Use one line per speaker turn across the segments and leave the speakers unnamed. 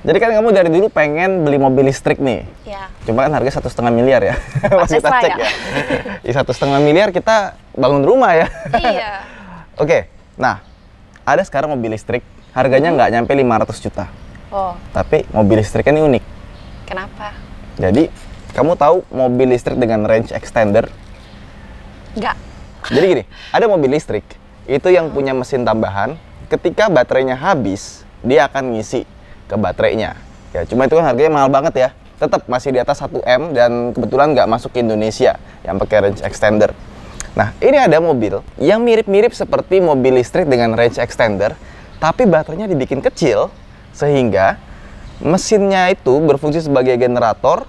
Jadi kan kamu dari dulu pengen beli mobil listrik nih.
Ya.
Cuma kan harga 1,5 miliar ya. Masih kita
Tesla
cek ya. Di 1,5 miliar kita bangun rumah ya.
Iya.
Oke, nah ada sekarang mobil listrik harganya nggak nyampe 500 juta.
Oh,
Tapi mobil listrik ini unik.
kenapa?
Jadi kamu tahu mobil listrik dengan range extender?
Enggak.
Jadi gini, ada mobil listrik itu yang punya mesin tambahan. Ketika baterainya habis, dia akan ngisi ke baterainya. Ya, cuma itu kan harganya mahal banget ya. Tetap masih di atas 1 M dan kebetulan nggak masuk ke Indonesia yang pakai range extender. Nah, ini ada mobil yang mirip-mirip seperti mobil listrik dengan range extender, tapi baterainya dibikin kecil sehingga mesinnya itu berfungsi sebagai generator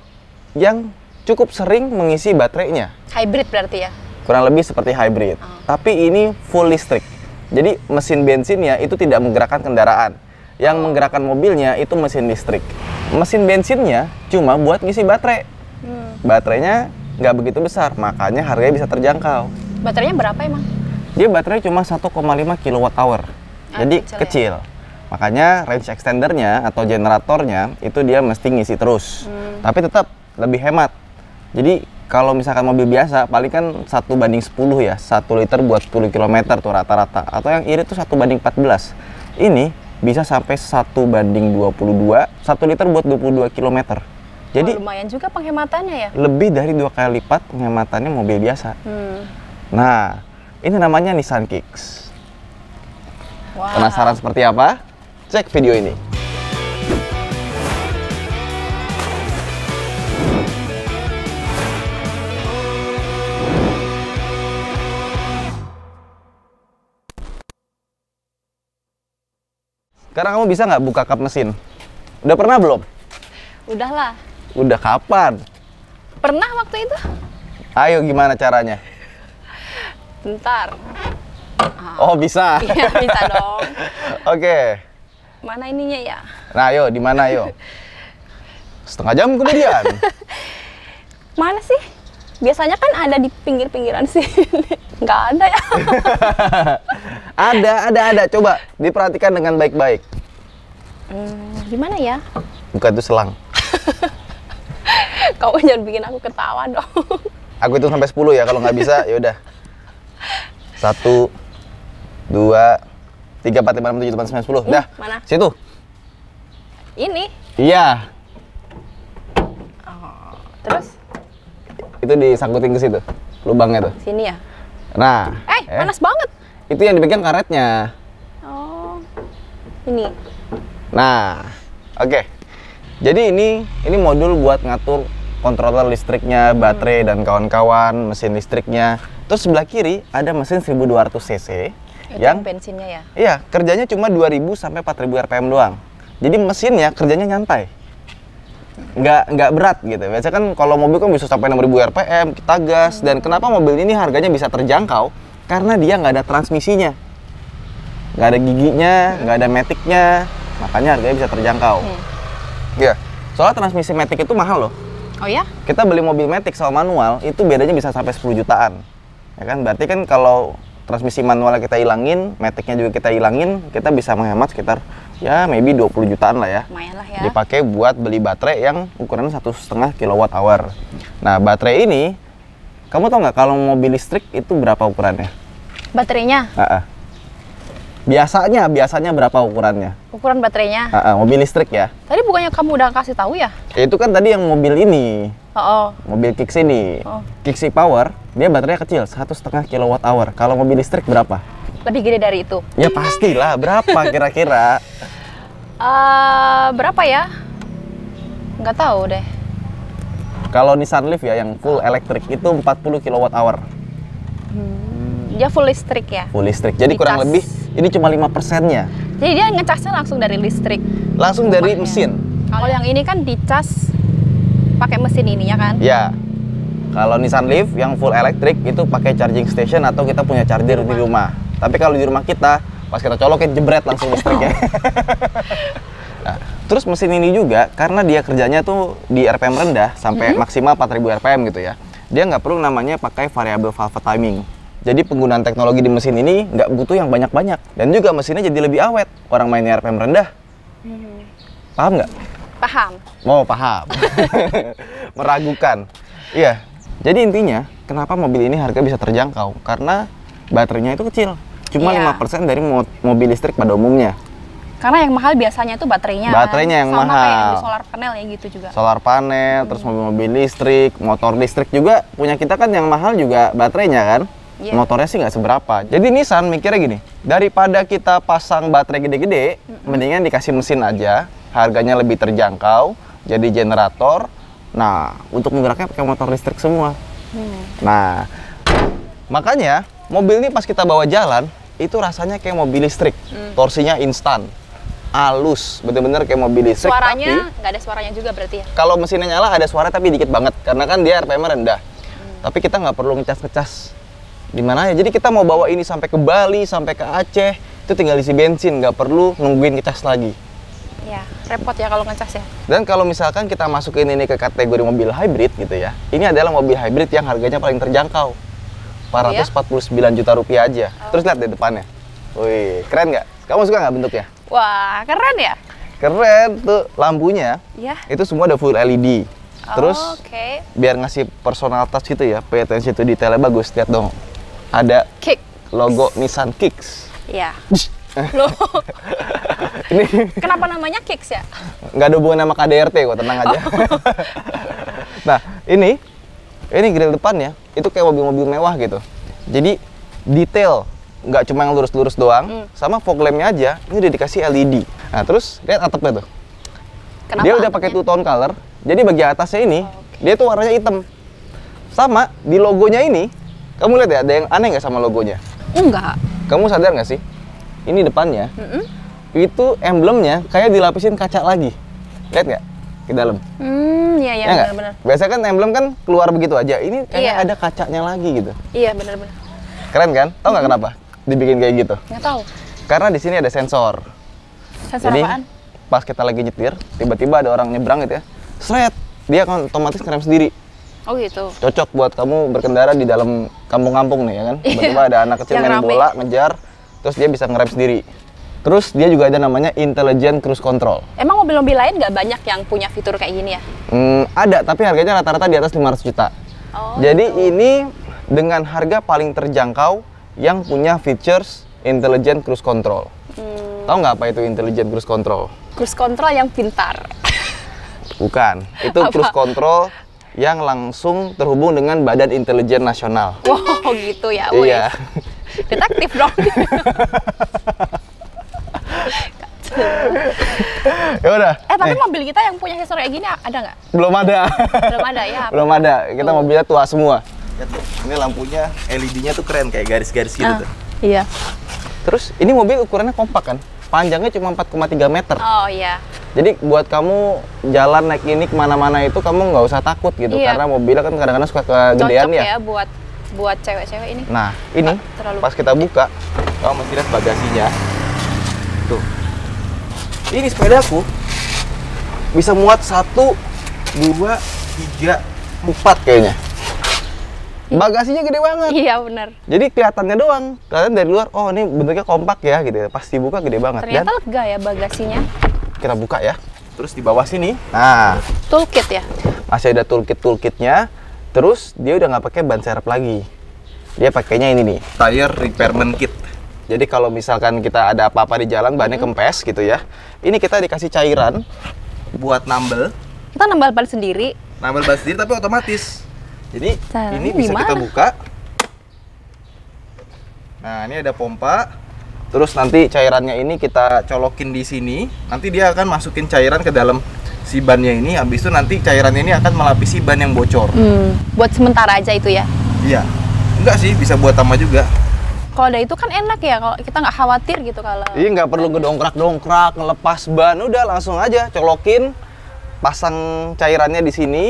yang cukup sering mengisi baterainya.
Hybrid berarti ya?
Kurang lebih seperti hybrid. Tapi ini full listrik. Jadi mesin bensinnya itu tidak menggerakkan kendaraan. Yang menggerakkan mobilnya itu mesin listrik. Mesin bensinnya cuma buat ngisi baterai. Baterainya nggak begitu besar, makanya harganya bisa terjangkau.
Baterainya berapa emang?
Dia baterai cuma 1,5 kWh. Jadi
kecil ya?
kecil. Makanya range extendernya atau generatornya itu dia mesti ngisi terus. Tapi tetap lebih hemat. Jadi kalau misalkan mobil biasa paling kan 1:10 ya. 1 liter buat 10 km tuh rata-rata. Atau yang irit tuh 1:14. Ini bisa sampai 1:22. 1 liter buat 22 km. Jadi
lumayan juga penghematannya ya?
lebih dari 2 kali lipat penghematannya mobil biasa.
Hmm.
Nah, ini namanya Nissan Kicks.
Wow.
Penasaran seperti apa? Cek video ini. Sekarang kamu bisa nggak buka kap mesin? Udah pernah belum?
Udahlah.
Udah kapan?
Pernah waktu itu?
Ayo gimana caranya?
Bentar.
Oh bisa.
Iya, bisa dong.
Oke.
Mana ininya ya?
Nah ayo di mana ayo? Setengah jam kemudian.
Mana sih? Biasanya kan ada di pinggir-pinggiran sini. Nggak ada ya?
Ada. Coba diperhatikan dengan baik-baik.
Gimana ya?
Bukan itu selang.
Kamu jangan bikin aku ketawa dong.
Aku hitung sampai 10 ya. Kalau nggak bisa ya udah. 1, 2, 3, 4, 5, 6, 7, 8, 9, 10. Dah.
Mana?
Situ.
Ini?
Iya.
Oh, terus?
Itu disangkutin ke situ. Lubangnya tuh.
Sini ya?
Nah.
Panas banget.
Itu yang dipegang karetnya.
Oh, ini.
Nah, oke. Jadi ini modul buat ngatur kontroler listriknya, baterai dan kawan-kawan, mesin listriknya. Terus sebelah kiri ada mesin 1200 cc yang
bensinnya ya.
Iya, kerjanya cuma 2000 sampai 4000 rpm doang. Jadi mesinnya kerjanya nyantai. Nggak berat gitu. Biasanya kan kalau mobil kan bisa sampai 6000 rpm, kita gas. Dan kenapa mobil ini harganya bisa terjangkau? Karena dia nggak ada transmisinya. Nggak ada giginya, nggak ada maticnya. Makanya harganya bisa terjangkau. Iya, soalnya transmisi matic itu mahal loh.
Oh ya?
Kita beli mobil matic sama manual, itu bedanya bisa sampai 10 jutaan. Ya kan? Berarti kan kalau transmisi manualnya kita hilangin, maticnya juga kita hilangin, kita bisa menghemat sekitar ya maybe 20 jutaan lah ya.
Lumayan lah ya.
Dipakai buat beli baterai yang ukurannya 1,5 kWh. Nah, baterai ini, kamu tau nggak kalau mobil listrik itu berapa ukurannya?
Baterainya?
Biasanya berapa ukurannya?
Ukuran baterainya?
Mobil listrik ya.
Tadi bukannya kamu udah kasih tahu ya?
Itu kan tadi yang mobil ini.
Oh.
Mobil Kicks ini.
Oh.
Kicks e-Power, dia baterainya kecil, 1,5 kWh. Kalau mobil listrik berapa?
Lebih gede dari itu?
Ya pastilah, berapa kira-kira?
Berapa ya? Nggak tahu deh.
Kalau Nissan Leaf ya, yang full elektrik itu 40 kWh.
Dia full listrik ya?
Full listrik. Jadi kurang lebih, ini cuma 5%-nya.
Jadi dia ngecasnya langsung dari listrik?
Langsung dari
Rumahnya.
mesin.
Kalau yang ini kan dicas pakai mesin ininya kan?
Ya. Kalau Nissan Leaf yang full elektrik itu pakai charging station atau kita punya charger di rumah. Tapi kalau di rumah kita, pas kita colokin jebret langsung listriknya. Nah, terus mesin ini juga karena dia kerjanya tuh di RPM rendah sampai maksimal 4000 RPM gitu ya. Dia nggak perlu namanya pakai variable valve timing. Jadi penggunaan teknologi di mesin ini nggak butuh yang banyak-banyak. Dan juga mesinnya jadi lebih awet. Orang mainnya RPM rendah. Paham nggak?
Paham.
Oh, paham. Meragukan. Iya. Jadi intinya, kenapa mobil ini harga bisa terjangkau? Karena baterainya itu kecil. Cuma
Iya.
5% dari mobil listrik pada umumnya.
Karena yang mahal biasanya itu baterainya.
Baterainya yang
Sama
mahal.
kayak yang di solar panel ya gitu juga.
Solar panel, terus mobil listrik, motor listrik juga. Punya kita kan yang mahal juga baterainya kan.
Iya.
Motornya sih nggak seberapa. Jadi Nissan mikirnya gini, daripada kita pasang baterai gede-gede, mendingan dikasih mesin aja, harganya lebih terjangkau, jadi generator. Nah, untuk menggeraknya pakai motor listrik semua. Nah, makanya mobil ini pas kita bawa jalan, itu rasanya kayak mobil listrik. Torsinya instan, halus, bener-bener kayak mobil listrik.
Suaranya
Tapi
nggak ada suaranya juga berarti ya?
kalau mesinnya nyala ada suara tapi dikit banget, karena kan dia RPM-nya rendah. Tapi kita nggak perlu ngecas-ngecas di mana ya. Jadi kita mau bawa ini sampai ke Bali, sampai ke Aceh, itu tinggal isi bensin, nggak perlu nungguin ngecas lagi.
Ya, repot ya kalau ngecas ya.
Dan kalau misalkan kita masukin ini ke kategori mobil hybrid gitu ya, ini adalah mobil hybrid yang harganya paling terjangkau. 449 juta rupiah aja. Terus lihat di depannya. Wih, keren nggak? Kamu suka nggak bentuknya?
Wah, keren ya?
Keren tuh, lampunya
Iya.
itu semua udah full LED. Terus
Oke.
biar ngasih personal touch gitu ya, pay attention to detailnya bagus. Lihat dong, ada
Kick.
logo Nissan Kicks.
Iya. Loh,
Ini
kenapa namanya Kicks ya?
nggak ada hubungan sama KDRT kok, tenang aja. Nah, ini grill depannya itu kayak mobil-mobil mewah gitu. Jadi detail, nggak cuma yang lurus-lurus doang, sama fog lampnya aja ini udah dikasih LED. Nah, terus lihat atapnya tuh.
Kenapa?
Dia udah pakai two tone color. Jadi bagian atasnya ini dia tuh warnanya hitam. Sama di logonya ini, kamu lihat ya, ada yang aneh nggak sama logonya?
Enggak.
Kamu sadar nggak sih? Ini depannya, itu emblemnya kayak dilapisin kaca lagi. Lihat nggak ke dalam?
Iya,
Ya nggak?
benar-benar.
Biasanya kan emblem kan keluar begitu aja. Ini kayak
Iya.
ada kacanya lagi gitu.
Iya, benar-benar.
Keren kan? Tahu nggak kenapa dibikin kayak gitu?
Nggak tahu.
Karena di sini ada sensor.
Sensor
Jadi
apaan?
pas kita lagi nyetir, tiba-tiba ada orang nyebrang gitu ya, seret, dia akan otomatis ngerem sendiri.
Oh gitu.
Cocok buat kamu berkendara di dalam kampung-kampung nih ya kan. Tiba-tiba ada anak kecil
Yang
main
rame.
bola, ngejar, terus dia bisa ngerem sendiri. Terus dia juga ada namanya Intelligent Cruise Control.
Emang mobil-mobil lain nggak banyak yang punya fitur kayak gini ya?
Ada, tapi harganya rata-rata di atas 500 juta.
Oh,
Jadi ini dengan harga paling terjangkau yang punya features Intelligent Cruise Control. Tahu nggak apa itu Intelligent Cruise Control?
Cruise control yang pintar.
Bukan, itu
Apa?
cruise control yang langsung terhubung dengan Badan Intelijen Nasional.
Wow, gitu ya.
Iya.
Wes. Detektif dong.
Ya udah.
Tapi mobil kita yang punya sensor kayak gini ada nggak?
Belum ada.
Belum ada ya.
Belum ada. Kita mobilnya tua semua. Lihat tuh, ini lampunya LED-nya tuh keren kayak garis-garis gitu tuh.
Iya.
Terus ini mobil ukurannya kompak kan? Panjangnya cuma 4,3 meter.
Oh iya.
Jadi buat kamu jalan naik ini kemana-mana itu kamu nggak usah takut gitu.
Iya.
Karena mobilnya kan kadang-kadang suka kegedean
Cocok
ya.
ya buat cewek-cewek ini.
Nah, ini
terlalu-
pas kita buka, kamu masih lihat bagasinya. Tuh. Ini sepedaku bisa muat 1, 2, 3, 4 kayaknya. Bagasinya gede banget.
Iya benar.
Jadi kelihatannya doang. Kelihatan dari luar, oh ini bentuknya kompak ya gitu. Pas dibuka gede banget.
Ternyata
Dan
lega ya bagasinya.
kita buka ya. Terus di bawah sini, nah
Toolkit ya.
masih ada toolkitnya. Terus dia udah nggak pakai ban serep lagi. Dia pakainya ini nih, tire repairment kit. Jadi kalau misalkan kita ada apa-apa di jalan, bannya kempes gitu ya. Ini kita dikasih cairan buat nambel.
Kita nambal ban sendiri.
Nambel ban sendiri tapi otomatis. Jadi
Caranya
ini bisa kita
gimana?
buka. Nah ini ada pompa. Terus nanti cairannya ini kita colokin di sini. Nanti dia akan masukin cairan ke dalam si bannya ini. Habis itu nanti cairannya ini akan melapisi ban yang bocor.
Buat sementara aja itu ya.
Iya. Enggak sih, bisa buat tambah juga.
Kalau ada itu kan enak ya, kalau kita nggak khawatir gitu kalau.
Iya, nggak perlu ngedongkrak-dongkrak, ngelepas ban. Udah langsung aja colokin, pasang cairannya di sini.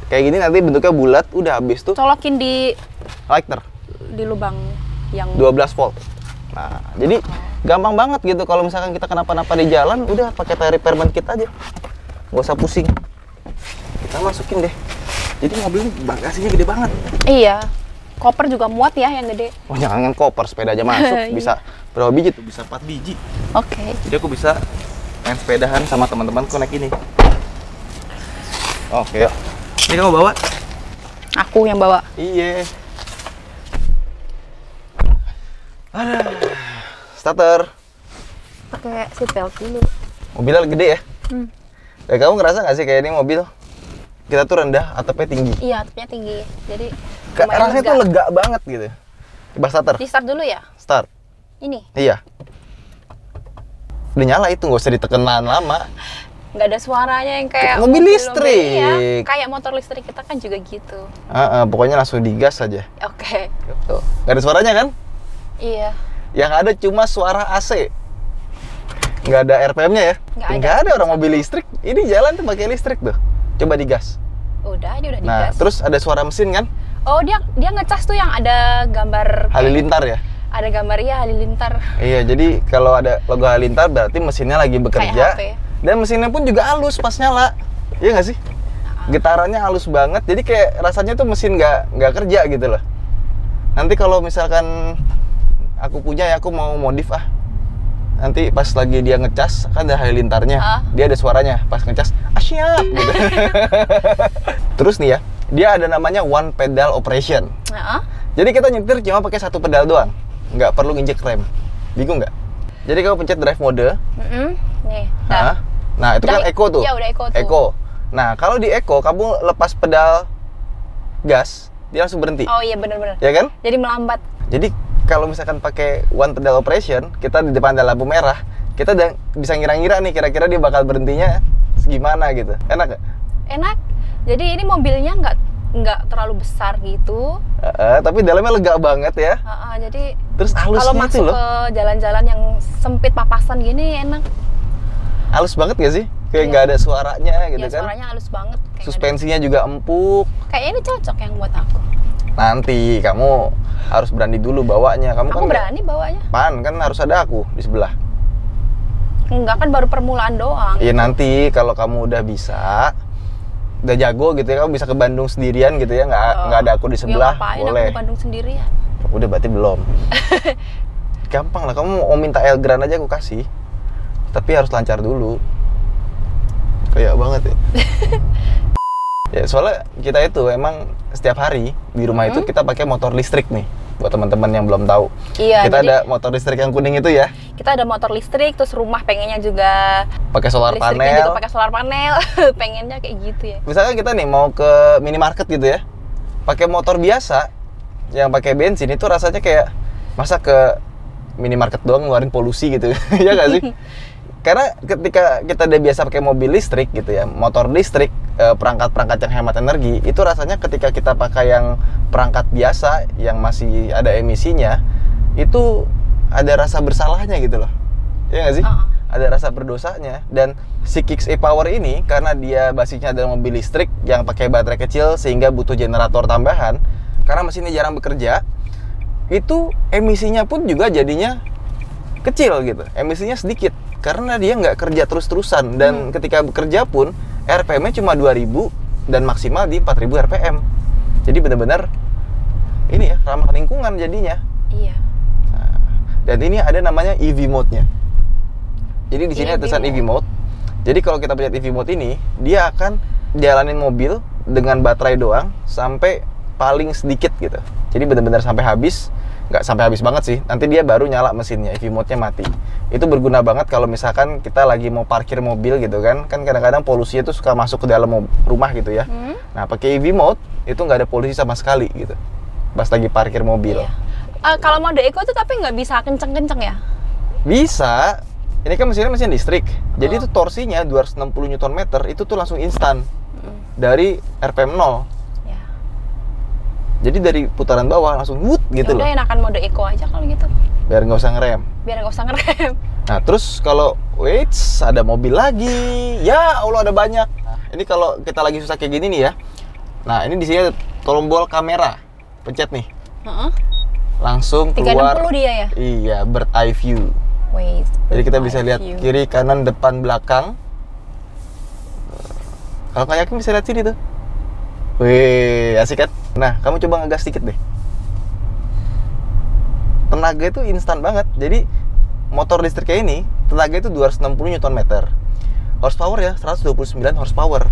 Kayak gini nanti bentuknya bulat. Udah habis tuh
Colokin di
lighter
lubang yang
12 volt. Nah, jadi gampang banget gitu kalau misalkan kita kenapa-napa di jalan, udah pakai tire repairment kit aja. Nggak usah pusing. Kita masukin deh. Jadi mobil ini bagasinya gede banget.
Iya. Koper juga muat ya yang gede.
Oh, jangan koper, sepeda aja masuk. Bisa berapa biji tuh? Bisa 4 biji.
Oke.
Jadi aku bisa main sepedahan sama teman-temanku naik ini. Oke, yuk. Ini kamu bawa?
Aku yang bawa.
Iya. Ada. Starter.
Pakai seatbelt dulu.
Mobilnya gede ya? Kamu ngerasa nggak sih kayak ini mobil kita tuh rendah, atapnya tinggi?
Iya, atapnya tinggi. Jadi
Rasanya tuh lega banget gitu. Coba starter.
Di start dulu ya?
Start.
Ini.
Iya. Udah nyala itu, nggak usah ditekan lama.
Nggak ada suaranya yang kayak
mobil listrik.
Iya, kayak motor listrik kita kan juga gitu.
Pokoknya langsung digas aja.
Oke.
Tuh. Nggak ada suaranya kan?
Iya.
Yang ada cuma suara AC. Nggak ada RPM-nya ya? Nggak ada orang mobil listrik. Ini jalan tuh pakai listrik tuh. Coba digas.
Udah, ini udah
Nah,
digas.
terus ada suara mesin kan?
Oh, dia ngecas tuh yang ada gambar
Halilintar ya?
Ada gambar ya halilintar.
Iya, jadi kalau ada logo Halilintar berarti mesinnya lagi bekerja.
Kayak HP.
Dan mesinnya pun juga halus pas nyala. Iya nggak sih? Getarannya halus banget. Jadi kayak rasanya tuh mesin nggak kerja gitu loh. Nanti kalau misalkan aku punya ya, aku mau modif nanti pas lagi dia ngecas kan ada halilintarnya, dia ada suaranya pas ngecas siap gitu. Terus nih ya, dia ada namanya one pedal operation. Jadi kita nyetir cuma pakai satu pedal doang, nggak perlu nginjek rem. Bingung nggak? Jadi kamu pencet drive mode.
Nih.
Nah itu kan eco tuh.
Iya, udah eco tuh.
Eco. Nah kalau di eco kamu lepas pedal gas, dia langsung berhenti.
Oh iya, benar-benar.
Ya kan?
Jadi melambat.
Jadi kalau misalkan pakai one pedal operation, kita di depan ada lampu merah, kita udah bisa ngira-ngira nih kira-kira dia bakal berhentinya gimana gitu. Enak gak?
Enak. Jadi ini mobilnya nggak terlalu besar gitu.
Tapi dalamnya lega banget ya.
Jadi
terus halusnya
kalau masuk
loh.
ke jalan-jalan yang sempit papasan gini enak.
Halus banget gak sih? Kayak nggak ada suaranya gitu kan?
Suaranya halus banget.
Suspensinya juga empuk.
Kayak ini cocok yang buat aku.
Nanti kamu harus berani dulu bawanya. Kamu
aku
kan
berani bawanya.
Kan harus ada aku di sebelah.
Enggak, kan baru permulaan doang.
Iya, nanti kalau kamu udah bisa, udah jago gitu ya, kamu bisa ke Bandung sendirian gitu ya, nggak ada aku di sebelah, boleh.
Aku ke Bandung sendirian.
Udah berarti belum. Gampang lah, kamu mau minta Elgrand aja aku kasih. Tapi harus lancar dulu. Kayak banget ya. Ya soalnya kita itu emang setiap hari di rumah itu kita pakai motor listrik nih. Buat teman-teman yang belum tahu.
Iya,
kita ada motor listrik yang kuning itu ya.
Kita ada motor listrik, terus rumah pengennya juga
pakai solar panel.
Juga pakai solar panel. Pengennya kayak gitu ya.
Misalkan kita nih mau ke minimarket gitu ya, pakai motor biasa yang pakai bensin itu rasanya kayak masa ke minimarket doang ngeluarin polusi gitu. Ya nggak sih? Karena ketika kita udah biasa pakai mobil listrik gitu ya, motor listrik, perangkat-perangkat yang hemat energi, itu rasanya ketika kita pakai yang perangkat biasa yang masih ada emisinya, itu ada rasa bersalahnya gitu loh. Iya nggak sih? Ada rasa berdosanya. Dan si Kicks e-Power ini, karena dia basisnya adalah mobil listrik yang pakai baterai kecil sehingga butuh generator tambahan, karena mesinnya jarang bekerja, itu emisinya pun juga jadinya kecil gitu, emisinya sedikit karena dia nggak kerja terus-terusan. Dan ketika bekerja pun RPM-nya cuma 2000 dan maksimal di 4000 RPM. Jadi benar-benar ini ya, ramah lingkungan jadinya.
Iya.
Nah, dan ini ada namanya EV mode-nya. Jadi di sini ada tulisan EV mode. Jadi kalau kita pencet EV mode ini, dia akan jalanin mobil dengan baterai doang sampai paling sedikit gitu. Jadi benar-benar sampai habis. Nggak sampai habis banget sih, nanti dia baru nyala mesinnya, EV mode-nya mati. Itu berguna banget kalau misalkan kita lagi mau parkir mobil gitu kan kadang-kadang polusinya tuh suka masuk ke dalam rumah gitu ya. Nah pakai EV mode itu nggak ada polusi sama sekali gitu pas lagi parkir mobil.
Iya. Kalau mode eco tuh tapi nggak bisa kenceng-kenceng ya?
Bisa, ini kan mesinnya mesin listrik, jadi itu torsinya 260 Nm itu tuh langsung instan dari RPM 0. Jadi dari putaran bawah langsung wut gitu loh.
Udah enakan mode eco aja kalau gitu.
Biar nggak usah ngerem. Nah terus kalau wait ada mobil lagi, ya Allah ada banyak. Nah, ini kalau kita lagi susah kayak gini nih ya. Nah ini di sini ada tombol kamera, pencet nih. Langsung keluar.
360 dia ya?
Iya, bird eye view.
Wait,
jadi kita bisa lihat kiri, kanan, depan, belakang. Kalau nggak yakin bisa lihat sini tuh. Wih, asik kan? Nah, kamu coba ngegas dikit deh. Tenaga itu instan banget. Jadi, motor listriknya ini, tenaga itu 260 Nm. horsepower ya, 129 horsepower.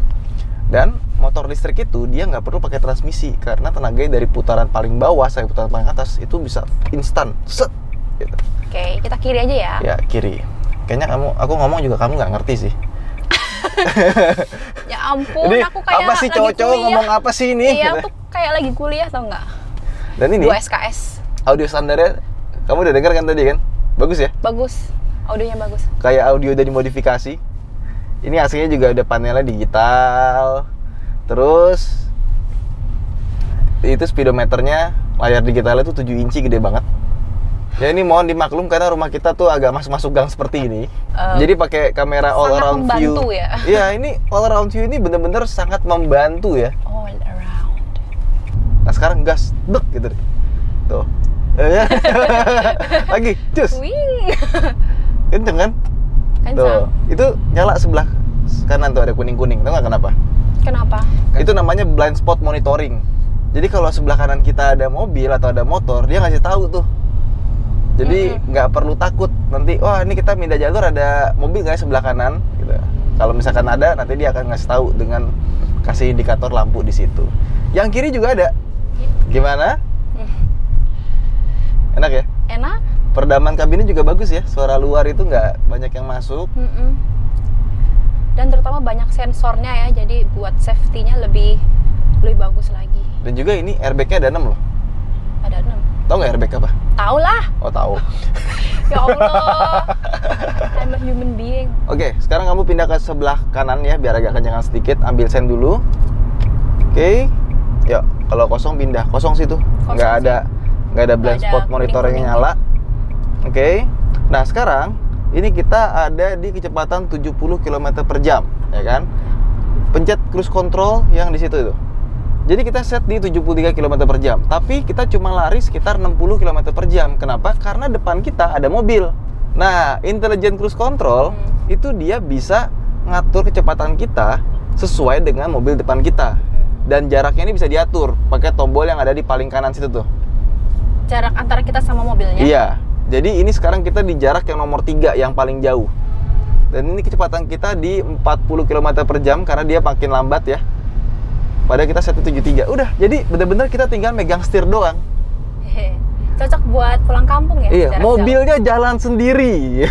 Dan motor listrik itu dia nggak perlu pakai transmisi karena tenaganya dari putaran paling bawah sampai putaran paling atas itu bisa instan, set gitu.
Oke, kita kiri aja ya.
Ya, kiri. Kayaknya aku ngomong juga kamu nggak ngerti sih.
Ya ampun,
Jadi,
aku kayak
apa sih
lagi
cowok-cowok
kuliah.
ngomong apa sih ini?
Iya, aku kayak lagi kuliah tau nggak?
Dan ini
2 SKS.
audio standarnya kamu udah dengar kan tadi kan? Bagus ya?
Bagus, audionya bagus.
Kayak audio udah dimodifikasi. Ini aslinya juga ada panelnya digital. Terus itu speedometernya, layar digitalnya tuh 7 inci, gede banget. Ya ini mohon dimaklum karena rumah kita tuh agak masuk gang seperti ini. Jadi pakai kamera all
sangat
around view.
membantu ya.
Iya, ini all around view ini bener-bener sangat membantu ya.
All around.
Nah sekarang gas, dek gitu deh. Tuh. Ya. Lagi, cus.
Wing.
Kenceng kan?
Kencang.
Tuh. Itu nyala sebelah kanan tuh ada kuning-kuning. Tahu nggak kenapa?
Kenapa?
Itu namanya blind spot monitoring. Jadi kalau sebelah kanan kita ada mobil atau ada motor, dia ngasih tahu tuh. Jadi nggak perlu takut nanti, wah ini kita pindah jalur ada mobil nggak ya sebelah kanan gitu. Kalau misalkan ada, nanti dia akan ngasih tahu dengan kasih indikator lampu di situ. Yang kiri juga ada. Gimana? Enak ya?
Enak.
Peredaman kabinnya juga bagus ya. Suara luar itu nggak banyak yang masuk.
Dan terutama banyak sensornya ya, jadi buat safety-nya lebih bagus lagi.
Dan juga ini airbag-nya ada 6 loh.
Ada 6.
Tahu nggak airbag apa?
Tahu lah.
Oh tahu.
Ya Allah. I'm a human being.
Oke, sekarang kamu pindah ke sebelah kanan ya, biar agak kencangan sedikit. Ambil sen dulu. Oke. Yuk, kalau kosong pindah. Kosong sih tuh. Nggak ada blind spot monitor yang nyala. Oke. Nah, sekarang ini kita ada di kecepatan 70 km per jam, ya kan? Pencet cruise control yang di situ itu. Jadi kita set di 73 km per jam, tapi kita cuma lari sekitar 60 km per jam. Kenapa? Karena depan kita ada mobil. Nah, intelligent cruise control itu dia bisa ngatur kecepatan kita sesuai dengan mobil depan kita. Dan jaraknya ini bisa diatur pakai tombol yang ada di paling kanan situ tuh.
Jarak antara kita sama mobilnya?
Iya. Jadi ini sekarang kita di jarak yang nomor 3, yang paling jauh. Dan ini kecepatan kita di 40 km per jam karena dia makin lambat ya. Padahal kita set 73. Udah, jadi bener-bener kita tinggal megang setir doang.
Cocok buat pulang kampung ya?
Iya, mobilnya jalan sendiri.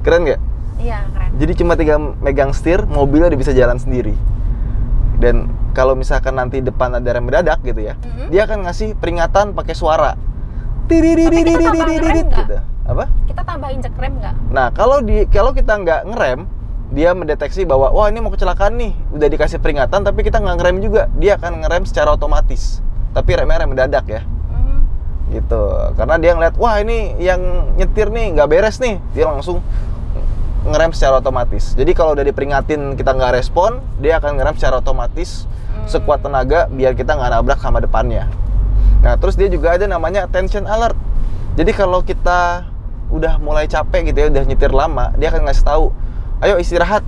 Keren nggak?
Iya, keren.
Jadi cuma tinggal megang setir, mobilnya udah bisa jalan sendiri. Dan kalau misalkan nanti depan ada rem mendadak gitu ya, dia akan ngasih peringatan pakai suara.
Tidididididididididid
gitu. Apa?
Kita tambahin cek rem nggak?
Nah, kalau kita nggak ngerem, dia mendeteksi bahwa wah ini mau kecelakaan nih, udah dikasih peringatan tapi kita nggak ngerem juga, dia akan ngerem secara otomatis. Tapi remnya rem mendadak ya. Gitu. Karena dia ngeliat wah ini yang nyetir nih nggak beres nih, dia langsung ngerem secara otomatis. Jadi kalau udah diperingatin kita nggak respon, dia akan ngerem secara otomatis sekuat tenaga biar kita nggak nabrak sama depannya. Nah, terus dia juga ada namanya attention alert. Jadi kalau kita udah mulai capek gitu ya, udah nyetir lama, dia akan ngasih tahu, ayo istirahat,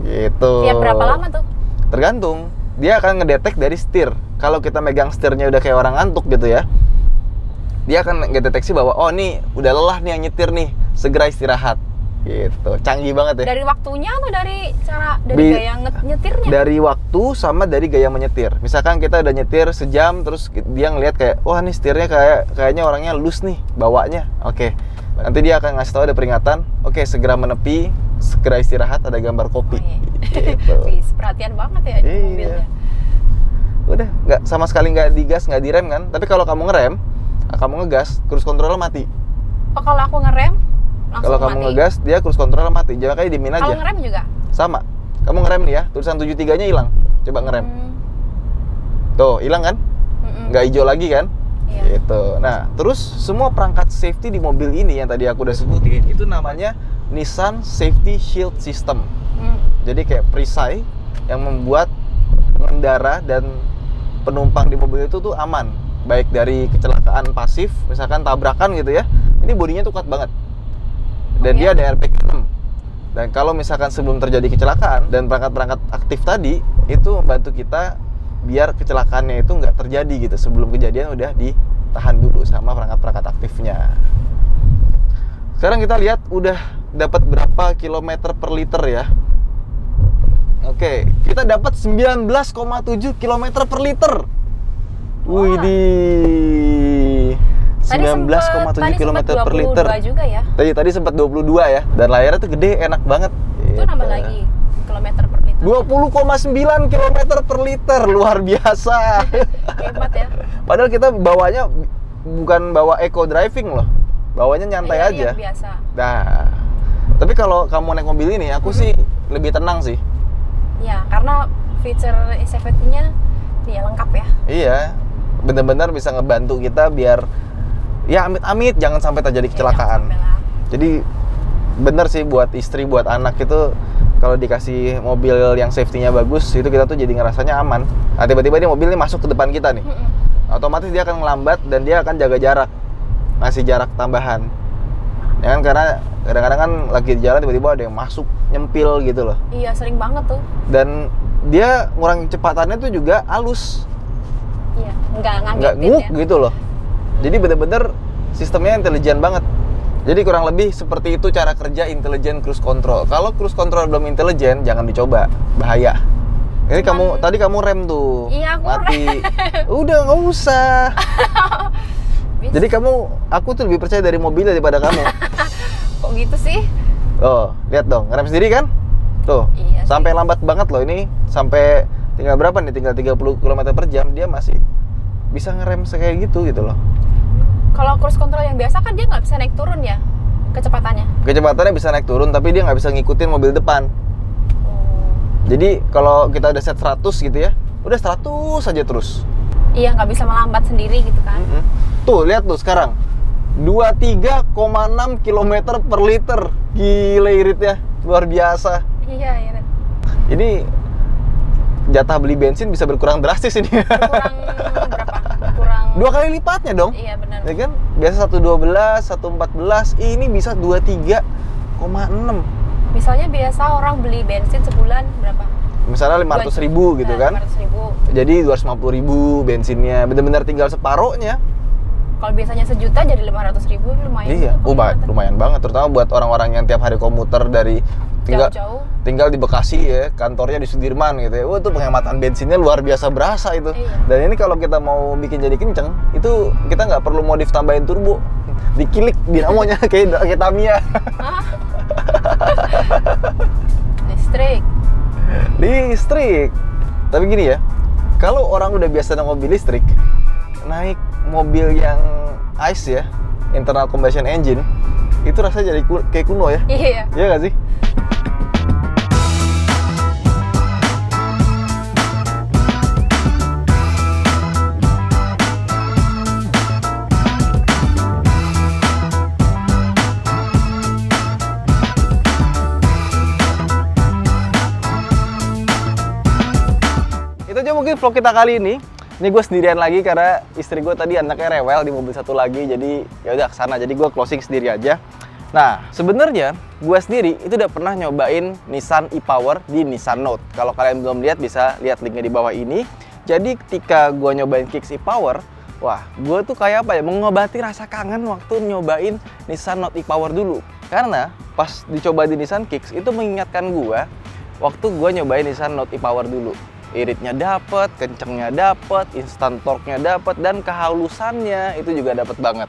gitu.
Tiap berapa lama tuh?
Tergantung. Dia akan ngedetek dari setir. Kalau kita megang setirnya udah kayak orang ngantuk gitu ya, dia akan ngedeteksi bahwa oh nih udah lelah nih yang nyetir nih, segera istirahat. Gitu. Canggih banget ya.
Dari waktunya atau dari gaya nyetirnya?
Dari waktu sama dari gaya menyetir. Misalkan kita udah nyetir sejam, terus dia ngelihat kayak wah nih setirnya kayaknya orangnya loose nih bawanya. Oke. Nanti dia akan ngasih tahu ada peringatan. Oke, segera menepi, segera istirahat, ada gambar kopi. Gitu.
Perhatian banget ya di mobilnya.
Udah, nggak sama sekali nggak digas, nggak direm kan. Tapi kalau kamu ngerem, kamu ngegas, cruise control mati.
Oh, kalau aku ngerem langsung
kalau kamu
mati.
ngegas, dia cruise control mati. Jangan kayak dimin aja.
Kalau ngerem juga?
Sama. Kamu ngerem nih ya, tulisan 73-nya hilang. Coba ngerem. Tuh, hilang kan? Nggak hijau lagi kan?
Iya.
Gitu. Nah, terus semua perangkat safety di mobil ini yang tadi aku udah sebutin, itu namanya Nissan Safety Shield System. Jadi kayak perisai yang membuat pengendara dan penumpang di mobil itu tuh aman. Baik dari kecelakaan pasif, misalkan tabrakan gitu ya. Ini bodinya tuh kuat banget. Dan dia ada airbag 6. Dan kalau misalkan sebelum terjadi kecelakaan dan perangkat-perangkat aktif tadi, itu membantu kita biar kecelakaannya itu nggak terjadi gitu. Sebelum kejadian udah ditahan dulu sama perangkat-perangkat aktifnya. Sekarang kita lihat udah dapat berapa kilometer per liter ya? Oke, kita dapat 19,7 kilometer per liter. Wih di 19,7 km per liter.
Juga ya.
Tadi sempat 22 ya. Dan layarnya tuh gede, enak banget.
Itu nambah lagi kilometer per liter.
20,9 km per liter, luar biasa.
Hebat ya.
Padahal kita bawanya bukan bawa eco driving loh. Bawanya nyantai aja.
Iya, biasa.
Nah, tapi kalau kamu naik mobil ini, aku sih lebih tenang sih.
Ya, karena feature safety-nya ya lengkap ya.
Iya, benar-benar bisa ngebantu kita biar ya amit-amit jangan sampai terjadi kecelakaan. Jadi bener sih buat istri, buat anak itu kalau dikasih mobil yang safety-nya bagus, itu kita tuh jadi ngerasanya aman. Nah, tiba-tiba ini mobil ini masuk ke depan kita nih. Otomatis dia akan ngelambat dan dia akan jaga jarak. Ngasih jarak tambahan. Ya kan, karena kadang-kadang kan lagi di jalan tiba-tiba ada yang masuk nyempil gitu loh.
Iya, sering banget tuh.
Dan dia ngurangin kecepatannya tuh juga halus.
Iya, nggak
nguk
ya.
gitu loh. Jadi bener-bener sistemnya intelijen banget. Jadi kurang lebih seperti itu cara kerja intelijen cruise control. Kalau cruise control belum intelijen, jangan dicoba, bahaya. Ini tadi kamu rem tuh,
iya, aku
mati. Udah nggak usah. Jadi aku tuh lebih percaya dari mobil daripada kamu.
Kok gitu sih?
Oh, lihat dong, ngerem sendiri kan? Tuh,
iya,
sampai lambat banget loh ini. Sampai tinggal berapa nih? Tinggal 30 km per jam, dia masih bisa ngerem kayak gitu loh.
Kalau cruise control yang biasa kan dia nggak bisa naik turun ya kecepatannya?
Kecepatannya bisa naik turun, tapi dia nggak bisa ngikutin mobil depan. Jadi kalau kita udah set 100 gitu ya, udah 100 aja terus.
Iya, nggak bisa melambat sendiri gitu kan.
Tuh, lihat tuh sekarang 23,6 km per liter. Gila iritnya, luar biasa.
Iya, irit.
Ini jatah beli bensin bisa berkurang drastis ini.
Berkurang berapa? Kurang
2 kali lipatnya dong.
Iya, benar.
Ya kan? Biasa 112, 114, ini bisa 23,6.
Misalnya biasa orang beli bensin sebulan berapa?
Misalnya 500.000 gitu kan.
500.000.
Jadi 250.000 bensinnya, bener-bener tinggal separohnya.
Kalau biasanya sejuta jadi 500.000, lumayan.
Iya, lumayan banget, terutama buat orang-orang yang tiap hari komuter dari tinggal di Bekasi ya, kantornya di Sudirman gitu ya. Wah, itu penghematan bensinnya luar biasa berasa itu.
Iya.
Dan ini kalau kita mau bikin jadi kenceng, itu kita nggak perlu modif tambahin turbo, dikilik dinamonya kayak Tamiya. Listrik. Tapi gini ya, kalau orang udah biasa naik mobil listrik, naik mobil yang ICE ya, internal combustion engine, itu rasanya jadi kayak kuno ya.
Iya.
Iya nggak sih? Itu aja mungkin vlog kita kali ini. Ini gue sendirian lagi karena istri gue tadi anaknya rewel di mobil satu lagi, jadi ya udah kesana. Jadi gue closing sendiri aja. Nah, sebenarnya gue sendiri itu udah pernah nyobain Nissan e-Power di Nissan Note. Kalau kalian belum lihat, bisa lihat linknya di bawah ini. Jadi ketika gue nyobain Kicks e-Power, wah, gue tuh kayak apa ya, mengobati rasa kangen waktu nyobain Nissan Note e-Power dulu. Karena pas dicoba di Nissan Kicks itu mengingatkan gue waktu gue nyobain Nissan Note e-Power dulu. Iritnya dapet, kencengnya dapet, instant torque-nya dapet, dan kehalusannya itu juga dapet banget.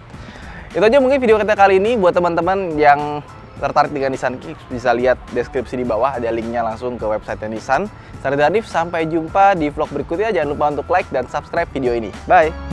Itu aja mungkin video kita kali ini. Buat teman-teman yang tertarik dengan Nissan Kicks, bisa lihat deskripsi di bawah, ada linknya langsung ke website Nissan. Saya Radif, sampai jumpa di vlog berikutnya. Jangan lupa untuk like dan subscribe video ini. Bye!